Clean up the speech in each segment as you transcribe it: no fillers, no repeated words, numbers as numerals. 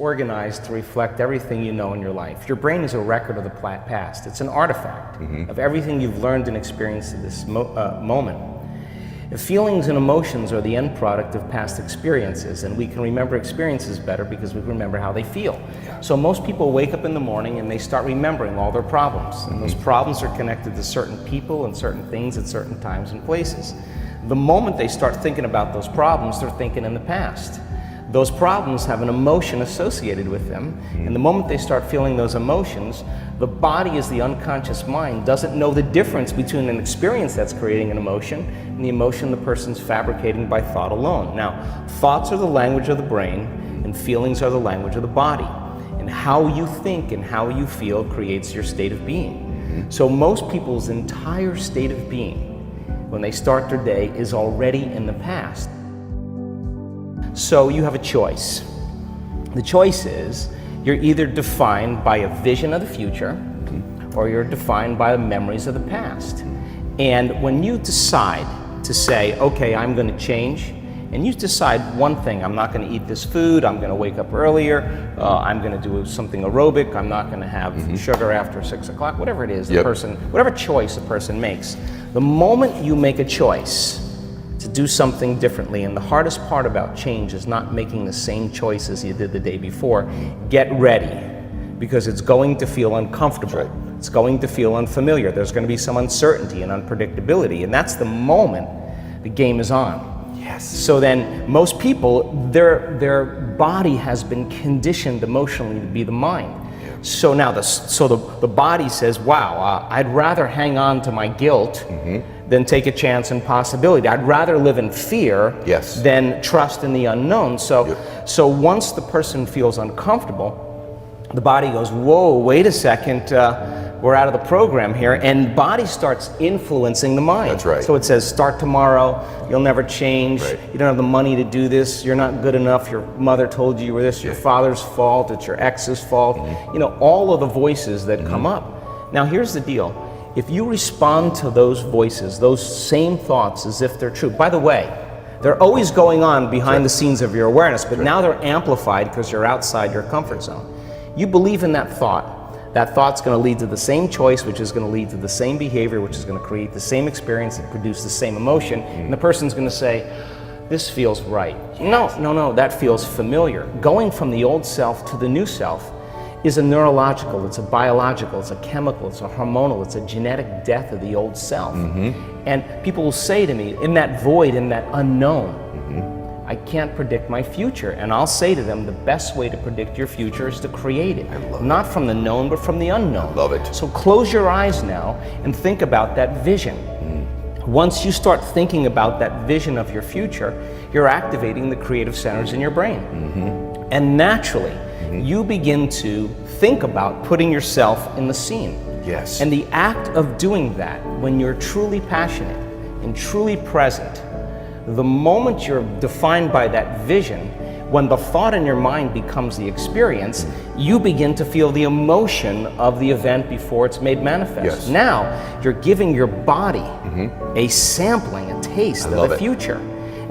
organized to reflect everything you know in your life. Your brain is a record of the past. It's an artifact of everything you've learned and experienced at this moment. Feelings and emotions are the end product of past experiences, and we can remember experiences better because we can remember how they feel. So most people wake up in the morning and they start remembering all their problems, and those problems are connected to certain people and certain things at certain times and places. The moment they start thinking about those problems, they're thinking in the past. Those problems have an emotion associated with them, and the moment they start feeling those emotions, the body, as the unconscious mind, doesn't know the difference between an experience that's creating an emotion and the emotion the person's fabricating by thought alone. Now, thoughts are the language of the brain, and feelings are the language of the body. And how you think and how you feel creates your state of being. So most people's entire state of being, when they start their day, is already in the past. So you have a choice. The choice is, you're either defined by a vision of the future, or you're defined by the memories of the past. And when you decide to say, okay, I'm going to change, and you decide one thing: I'm not going to eat this food, I'm going to wake up earlier, I'm going to do something aerobic, I'm not going to have sugar after 6 o'clock, whatever it is, the person, whatever choice a person makes. The moment you make a choice to do something differently, and the hardest part about change is not making the same choices you did the day before, get ready, because it's going to feel uncomfortable. It's going to feel unfamiliar. There's going to be some uncertainty and unpredictability, and that's the moment the game is on. Yes. So then most people, their body has been conditioned emotionally to be the mind. So now the body says, wow, I'd rather hang on to my guilt than take a chance and possibility. I'd rather live in fear than trust in the unknown. So once the person feels uncomfortable, the body goes, whoa, wait a second, we're out of the program here, and body starts influencing the mind. That's right. So it says, start tomorrow, you'll never change, you don't have the money to do this, you're not good enough, your mother told you were this, your father's fault, it's your ex's fault, you know, all of the voices that come up. Now here's the deal, if you respond to those voices, those same thoughts as if they're true, by the way, they're always going on behind the scenes of your awareness, but now they're amplified because you're outside your comfort zone. You believe in that thought's going to lead to the same choice, which is going to lead to the same behavior, which is going to create the same experience and produce the same emotion, and the person's going to say, this feels right. No, that feels familiar. Going from the old self to the new self is a neurological, it's a biological, it's a chemical, it's a hormonal, it's a genetic death of the old self. And people will say to me, in that void, in that unknown, I can't predict my future. And I'll say to them, the best way to predict your future is to create it. Not from the known, but from the unknown. I love it. So close your eyes now and think about that vision. Once you start thinking about that vision of your future, you're activating the creative centers in your brain. And naturally, you begin to think about putting yourself in the scene. Yes. And the act of doing that, when you're truly passionate and truly present, the moment you're defined by that vision, when the thought in your mind becomes the experience, you begin to feel the emotion of the event before it's made manifest. Now, you're giving your body a sampling, a taste of the future.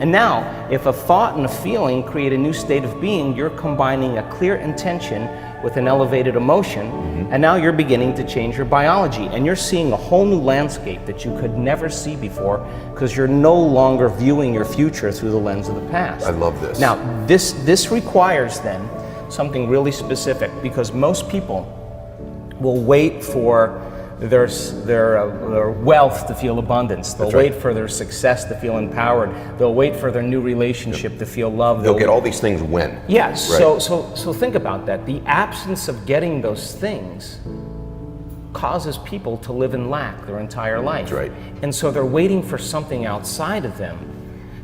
And now, if a thought and a feeling create a new state of being, you're combining a clear intention with an elevated emotion, and now you're beginning to change your biology, and you're seeing a whole new landscape that you could never see before, because you're no longer viewing your future through the lens of the past. I love this. Now, this requires then something really specific, because most people will wait for their wealth to feel abundance. They'll wait for their success to feel empowered. They'll wait for their new relationship to feel loved. They'll get all these things when. Yes. So think about that. The absence of getting those things causes people to live in lack their entire life. That's right. And so they're waiting for something outside of them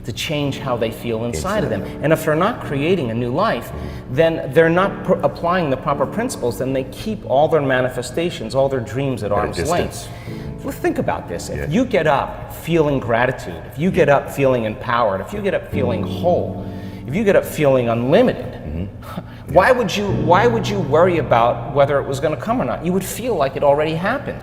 to change how they feel inside of them. And if they're not creating a new life, then they're not applying the proper principles, then they keep all their manifestations, all their dreams at arm's length. Well, think about this. If you get up feeling gratitude, if you get up feeling empowered, if you get up feeling whole, if you get up feeling unlimited, why would you worry about whether it was going to come or not? You would feel like it already happened.